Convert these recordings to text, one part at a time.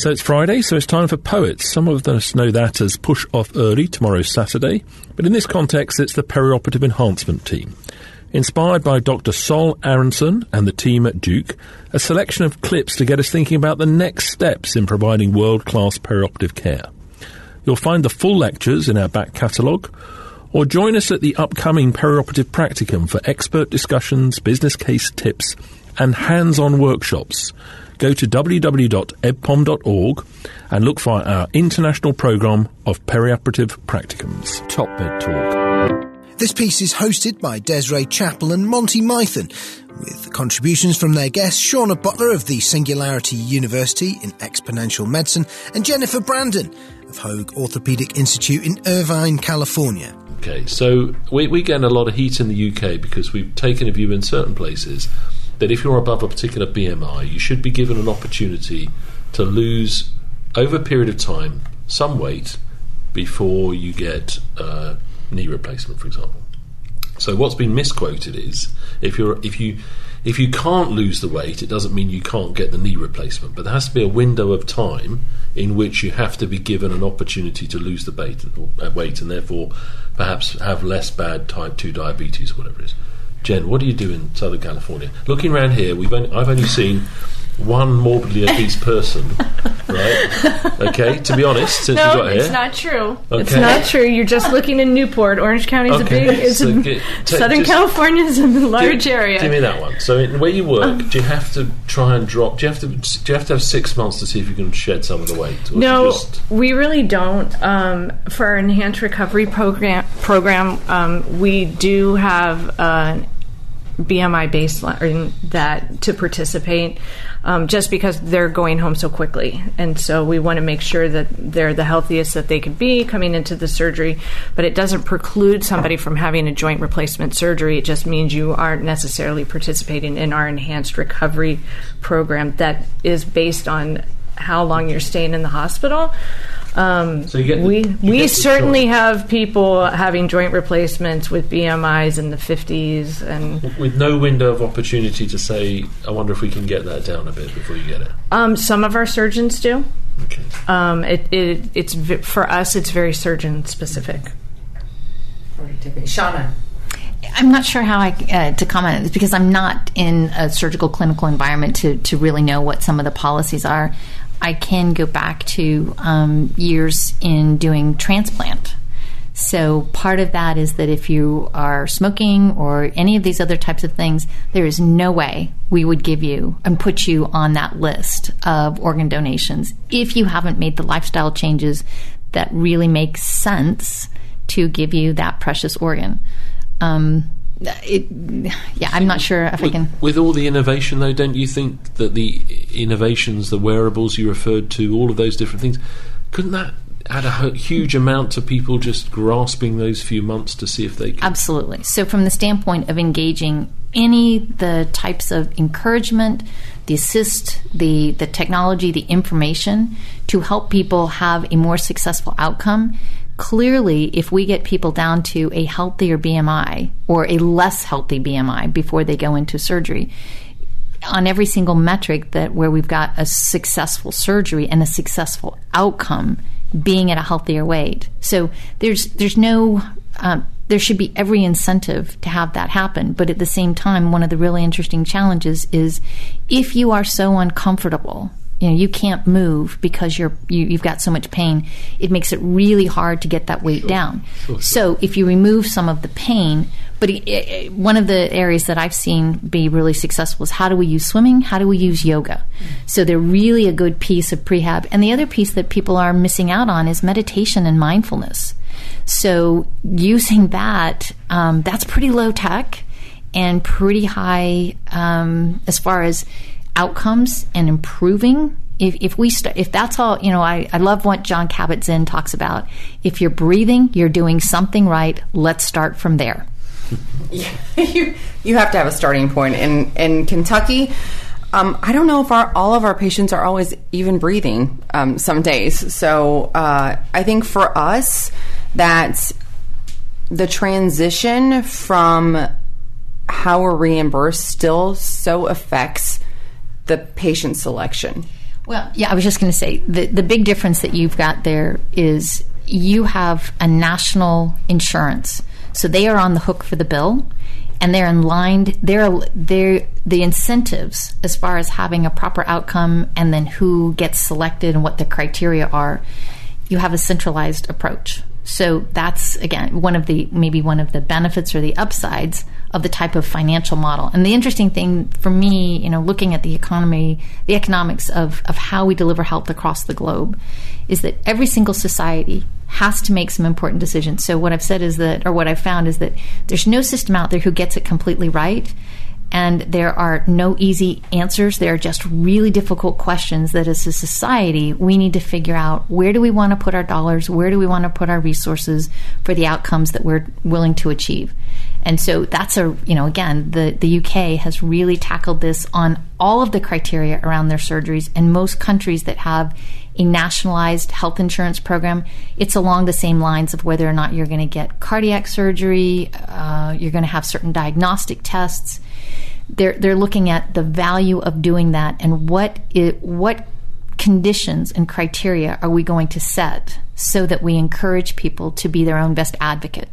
So it's Friday, so it's time for Poets. Some of us know that as Push Off Early, tomorrow's Saturday, but in this context it's the Perioperative Enhancement Team. Inspired by Dr. Sol Aronson and the team at Duke, a selection of clips to get us thinking about the next steps in providing world-class perioperative care. You'll find the full lectures in our back catalogue, or join us at the upcoming Perioperative Practicum for expert discussions, business case tips and hands-on workshops. Go to www.ebpom.org and look for our international programme of perioperative practicums. Top Bed Talk. This piece is hosted by Desiree, Chappell and Monty Mythen, with contributions from their guests Shawna Butler of the Singularity University in Exponential Medicine and Jennifer Brandon of Hoag Orthopedic Institute in Irvine, California. Okay, so we're getting a lot of heat in the UK because we've taken a view in certain places that if you're above a particular BMI, you should be given an opportunity to lose, over a period of time, some weight before you get knee replacement, for example. So what's been misquoted is if you can't lose the weight, it doesn't mean you can't get the knee replacement, but there has to be a window of time in which you have to be given an opportunity to lose the weight and therefore perhaps have less bad type 2 diabetes or whatever it is. Jen, what do you do in Southern California? Looking around here, I've only seen one morbidly obese person, right? Okay, to be honest, since we got here. No, it's not true. Okay. It's not true. You're just looking in Newport. Orange County's Southern California is a large area. Give me that one. So where you work, do you have to try and drop? Do you have to have 6 months to see if you can shed some of the weight? Or no, we really don't. For our enhanced recovery program, we do have BMI baseline that to participate, just because they're going home so quickly, and so we want to make sure that they're the healthiest that they could be coming into the surgery. But it doesn't preclude somebody from having a joint replacement surgery. It just means you aren't necessarily participating in our enhanced recovery program that is based on how long you're staying in the hospital. We certainly have people having joint replacements with BMIs in the 50s, and with no window of opportunity to say, I wonder if we can get that down a bit before you get it. Some of our surgeons do. Okay. It's for us, it's very surgeon specific. Shawna. I'm not sure how to comment on this because I'm not in a surgical clinical environment to really know what some of the policies are. I can go back to years in doing transplant. So part of that is that if you are smoking or any of these other types of things, there is no way we would give you and put you on that list of organ donations if you haven't made the lifestyle changes that really make sense to give you that precious organ. I'm not sure if I can. With all the innovation, though, don't you think that the innovations, the wearables you referred to, all of those different things, couldn't that add a huge amount to people just grasping those few months to see if they can? Absolutely. So from the standpoint of engaging the types of encouragement, the assist, the technology, the information to help people have a more successful outcome, clearly, if we get people down to a healthier BMI or a less healthy BMI before they go into surgery, on every single metric where we've got a successful surgery and a successful outcome being at a healthier weight. So there's no there should be every incentive to have that happen. But at the same time, one of the really interesting challenges is if you are so uncomfortable, you can't move because you've got so much pain, it makes it really hard to get that weight down. Sure. So if you remove some of the pain, but one of the areas that I've seen be really successful is how do we use swimming, how do we use yoga? So they're really a good piece of prehab. And the other piece that people are missing out on is meditation and mindfulness. So using that, that's pretty low tech and pretty high as far as outcomes and improving. If that's all, I love what John Kabat-Zinn talks about. If you're breathing, you're doing something right. Let's start from there. You have to have a starting point. In Kentucky, I don't know if all of our patients are always even breathing some days. So I think for us that the transition from how we're reimbursed still so affects the patient selection. Well, yeah, I was just going to say the big difference that you've got there is you have a national insurance, so they are on the hook for the bill, and they're in line. They're the incentives as far as having a proper outcome, and then who gets selected and what the criteria are. You have a centralized approach. So that's, again, one of the benefits or the upsides of the type of financial model. And the interesting thing for me, looking at the economics of how we deliver health across the globe, is that every single society has to make some important decisions. So what I've said is that, or what I've found is that there's no system out there who gets it completely right. And there are no easy answers. There are just really difficult questions that as a society, we need to figure out, where do we want to put our dollars? Where do we want to put our resources for the outcomes that we're willing to achieve? And so that's again, the UK has really tackled this on all of the criteria around their surgeries. And most countries that have a nationalized health insurance program, it's along the same lines of whether or not you're going to get cardiac surgery, you're going to have certain diagnostic tests. They're looking at the value of doing that and what conditions and criteria are we going to set so that we encourage people to be their own best advocate.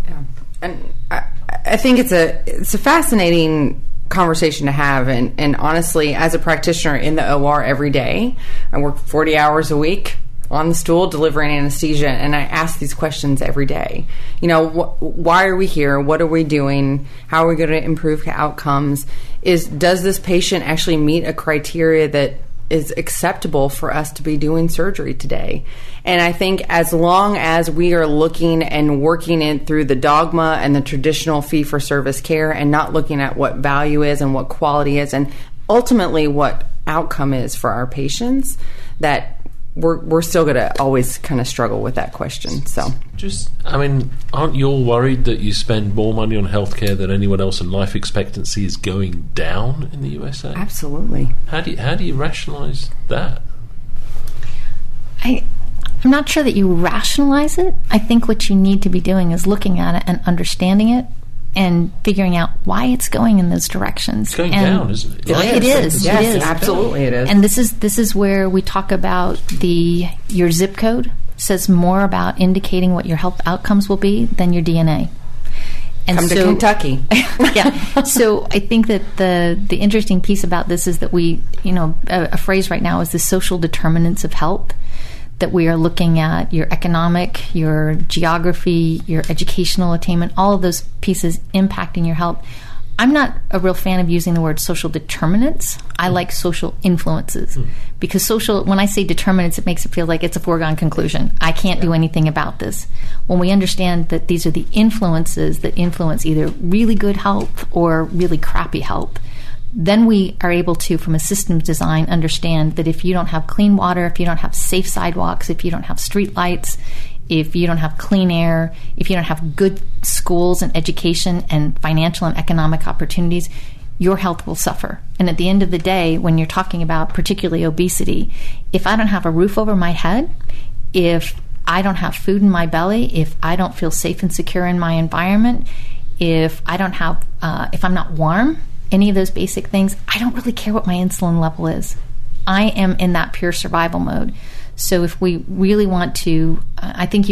Yeah, and I think it's a fascinating conversation to have, and honestly, as a practitioner in the OR every day, I work 40 hours a week on the stool delivering anesthesia, and I ask these questions every day. Why are we here? What are we doing? How are we going to improve outcomes? Does this patient actually meet a criteria that is acceptable for us to be doing surgery today? And I think as long as we are looking and working it through the dogma and the traditional fee-for-service care and not looking at what value is and what quality is and ultimately what outcome is for our patients, that we're still going to always kind of struggle with that question. So, aren't you all worried that you spend more money on healthcare than anyone else and life expectancy is going down in the USA? Absolutely. How do you rationalize that? I'm not sure that you rationalize it. I think what you need to be doing is looking at it and understanding it and figuring out why it's going in those directions. It's going down, isn't it? It is. Yes, it is. Absolutely it is. And this is where we talk about your zip code says more about indicating what your health outcomes will be than your DNA. And Come to Kentucky. Yeah. So I think that the interesting piece about this is that we, a phrase right now is the social determinants of health, that we are looking at your economic, your geography, your educational attainment, all of those pieces impacting your health. I'm not a real fan of using the word social determinants. I like social influences, because when I say determinants, it makes it feel like it's a foregone conclusion. I can't do anything about this. When we understand that these are the influences that influence either really good health or really crappy health, then we are able to, from a systems design, understand that if you don't have clean water, if you don't have safe sidewalks, if you don't have street lights, if you don't have clean air, if you don't have good schools and education and financial and economic opportunities, your health will suffer. And at the end of the day, when you're talking about particularly obesity, if I don't have a roof over my head, if I don't have food in my belly, if I don't feel safe and secure in my environment, if I'm not warm, any of those basic things, I don't really care what my insulin level is. I am in that pure survival mode. So if we really want to, I think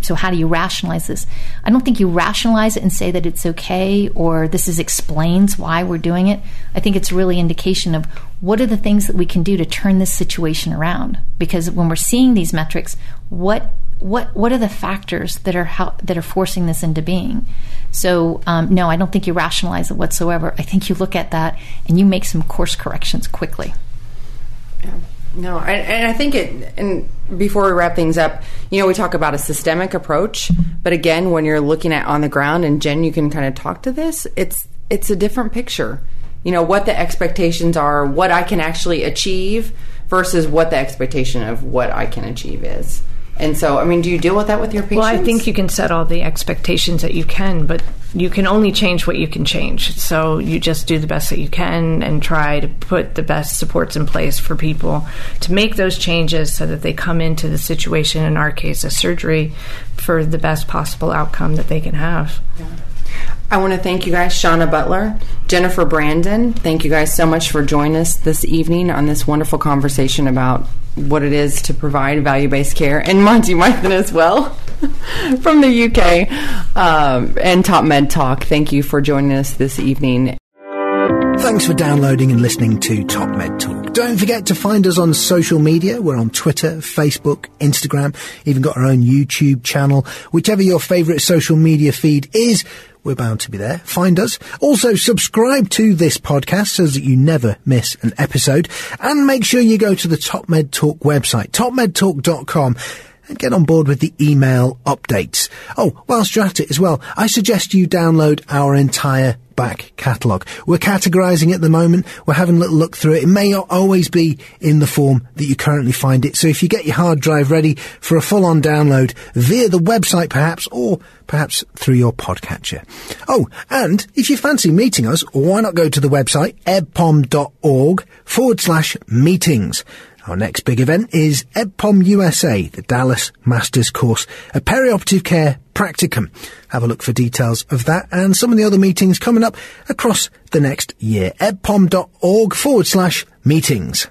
so how do you rationalize this? I don't think you rationalize it and say that it's okay or this explains why we're doing it. I think it's really indication of what are the things that we can do to turn this situation around. Because when we're seeing these metrics, what are the factors that are forcing this into being? So no, I don't think you rationalize it whatsoever. I think you look at that and you make some course corrections quickly. Yeah. No, and I think and before we wrap things up, we talk about a systemic approach, but again, when you're looking at on the ground, and Jen, you can kind of talk to this, it's a different picture. What the expectations are, what I can actually achieve versus what the expectation of what I can achieve is. And so, do you deal with that with your patients? Well, I think you can set all the expectations that you can, but you can only change what you can change. So you just do the best that you can and try to put the best supports in place for people to make those changes so that they come into the situation, in our case, a surgery, for the best possible outcome that they can have. Yeah. I want to thank you guys, Shawna Butler, Jennifer Brandon. Thank you guys so much for joining us this evening on this wonderful conversation about what it is to provide value-based care, and Monty Mythen as well from the UK, and Top Med Talk. Thank you for joining us this evening. Thanks for downloading and listening to Top Med Talk. Don't forget to find us on social media. We're on Twitter, Facebook, Instagram, even got our own YouTube channel. Whichever your favourite social media feed is, we're bound to be there. Find us. Also, subscribe to this podcast so that you never miss an episode. And make sure you go to the Top Med Talk website, topmedtalk.com, and get on board with the email updates. Oh, whilst you're at it as well, I suggest you download our entire back catalogue. We're categorising at the moment. We're having a little look through it. It may not always be in the form that you currently find it. So if you get your hard drive ready for a full-on download via the website perhaps, or perhaps through your podcatcher. Oh, and if you fancy meeting us, why not go to the website edpom.org/meetings. Our next big event is EdPom USA, the Dallas Masters Course, a perioperative care practicum. Have a look for details of that and some of the other meetings coming up across the next year. edpom.org/meetings.